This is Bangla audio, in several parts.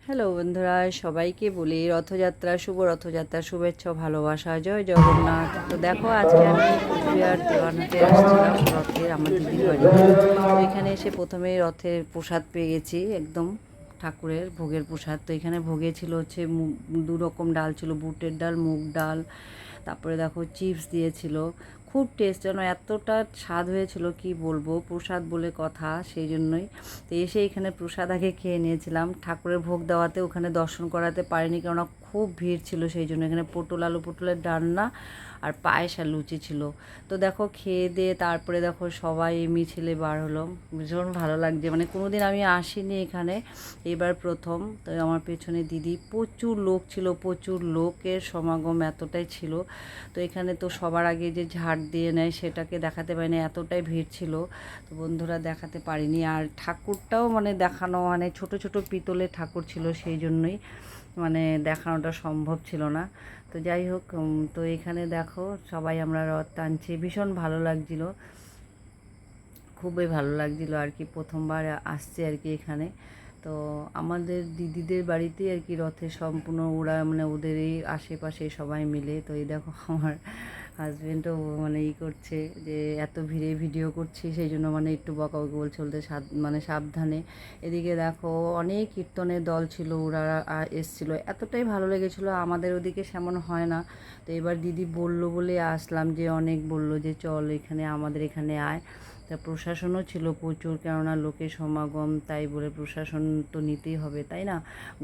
হ্যালো বন্ধুরা, সবাইকে বলি শুভ রথযাত্রা শুভেচ্ছা ও ভালোবাসা। জয় জগন্নাথ। তো দেখো, আজকে আমি কুচবিহার দেওয়ানহাটে আসছিলাম রথের আমার দিদির বাড়ি। তো এখানে এসে প্রথমে রথের প্রসাদ পেয়ে গেছি, একদম ঠাকুরের ভোগের প্রসাদ। তো এখানে ভোগে ছিল হচ্ছে দু রকম ডাল ছিল, বুটের ডাল, মুগ ডাল, তারপরে দেখো চিপস দিয়েছিল। খুব টেস্ট, যেন এতটা স্বাদ হয়েছিল কি বলবো, প্রসাদ বলে কথা, সেই জন্যই। তো এসে এখানে প্রসাদ আগে খেয়ে নিয়েছিলাম। ঠাকুরের ভোগ দেওয়াতে ওখানে দর্শন করাতে পারিনি, কেননা খুব ভিড় ছিল, সেই জন্য। এখানে আলু পটলের ডালনা আর পায়েস আর লুচি ছিল। তো দেখো, খেয়ে দিয়ে তারপরে দেখো সবাই মিছিলে বার হলো। ভীষণ ভালো লাগছে, মানে কোনো দিন আমি আসিনি এখানে, এবার প্রথম। তো আমার পেছনে দিদি, প্রচুর লোক ছিল, প্রচুর লোকের সমাগম এতটাই ছিল। তো এখানে তো সবার আগে যে ঝাড় দিয়ে নেয় সেটাকে দেখাতে পারিনি, এতটাই ভিড় ছিল। তো বন্ধুরা, দেখাতে পারিনি। আর ঠাকুরটাও মানে দেখানো, মানে ছোট ছোট পিতলের ঠাকুর ছিল, সেই জন্যই মানে দেখানোটা সম্ভব ছিল না। তো যাই হোক, তো এখানে দেখো সবাই আমরা রথ টানছি, ভীষণ ভালো লাগছিল, খুবই ভালো লাগছিল আর কি। প্রথমবার আসছে আর কি এখানে। তো আমাদের দিদিদের বাড়িতেই আর কি রথের সম্পূর্ণ ওরা, মানে ওদের এই আশেপাশে সবাই মিলে। তো এই দেখো আমার হাজব্যান্ডও মানে করছে যে এত ভিড়ে ভিডিও করছি, সেই জন্য মানে একটু বকাবকি বলছে, বলতে মানে সাবধানে। এদিকে দেখো অনেক কীর্তনের দল ছিল, ওরা এসছিল, এতটাই ভালো লেগেছিলো। আমাদের ওদিকে সেমন হয় না। তো এবার দিদি বলল বলে আসলাম, যে অনেক বলল যে চল এখানে, আমাদের এখানে আয়। তা প্রশাসনও ছিল প্রচুর, কেননা লোকের সমাগম, তাই বলে প্রশাসন তো নিতেই হবে, তাই না?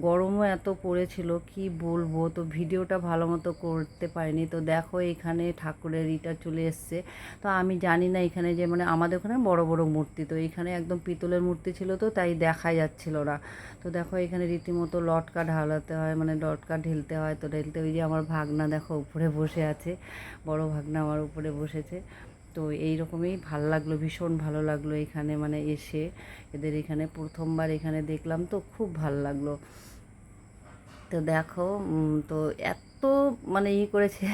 গরমও এত পড়েছিল কি বলবো, তো ভিডিওটা ভালো মতো করতে পারিনি। তো দেখো এখানে ঠাকুরের ইটা চলে এসছে। তো আমি জানি না এখানে যে, মানে আমাদের ওখানে বড় বড় মূর্তি, তো এখানে একদম পিতলের মূর্তি ছিল, তো তাই দেখাই যাচ্ছিল না। তো দেখো এখানে রীতিমতো লটকা ঢালাতে হয়, মানে লটকা ঢেলতে হয়। তো ঢেলতে, ওই যে আমার ভাগনা দেখো উপরে বসে আছে, বড় ভাগনা আমার উপরে বসেছে। তো এই রকমই ভালো লাগলো, ভীষণ ভালো লাগলো এখানে মানে এসে। এদের এখানে প্রথমবার এখানে দেখলাম, তো খুব ভালো লাগলো। তো দেখো, তো এত মানে করেছে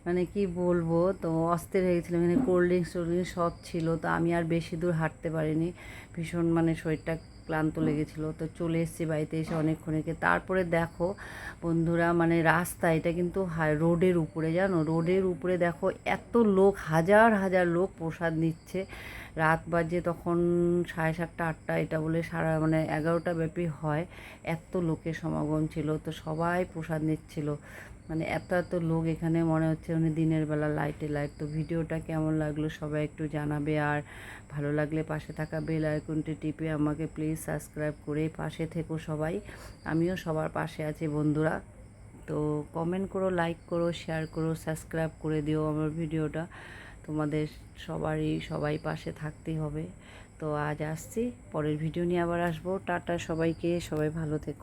মানে কি বলবো, তো অস্থির হয়ে গেছিলাম। এখানে কোল্ড ড্রিঙ্কস সব ছিল। তো আমি আর বেশি দূর হাঁটতে পারিনি, ভীষণ মানে শরীরটা ক্লান্ত লেগেছিলো। তো চলে এসেছি বাড়িতে এসে অনেকক্ষণকে। তারপরে দেখো বন্ধুরা, মানে রাস্তা, এটা কিন্তু রোডের উপরে, জানো, রোডের উপরে দেখো এত লোক, হাজার হাজার লোক প্রসাদ নিচ্ছে। রাত বাজে তখন 7:30-8টা, এটা বলে সারা মানে 11টা ব্যাপী হয়। এত লোকের সমাগম ছিল, তো সবাই প্রসাদ নিচ্ছিল। মানে এত এত লোক এখানে, মনে হচ্ছে মানে দিনের বেলা লাইটে লাইট। তো ভিডিওটা কেমন লাগলো সবাই একটু জানাবে, আর ভালো লাগলে পাশে থাকা বেল আইকনটি টিপে আমাকে প্লিজ সাবস্ক্রাইব করে পাশে থেকো সবাই। আমিও সবার পাশে আছি বন্ধুরা। তো কমেন্ট করো, লাইক করো, শেয়ার করো, সাবস্ক্রাইব করে দিও আমার ভিডিওটা। তোমাদের সবাই পাশে থাকতেই হবে। তো আজ আসছি, পরের ভিডিও নিয়ে আবার আসবো। টাটা সবাইকে, সবাই ভালো থেকো।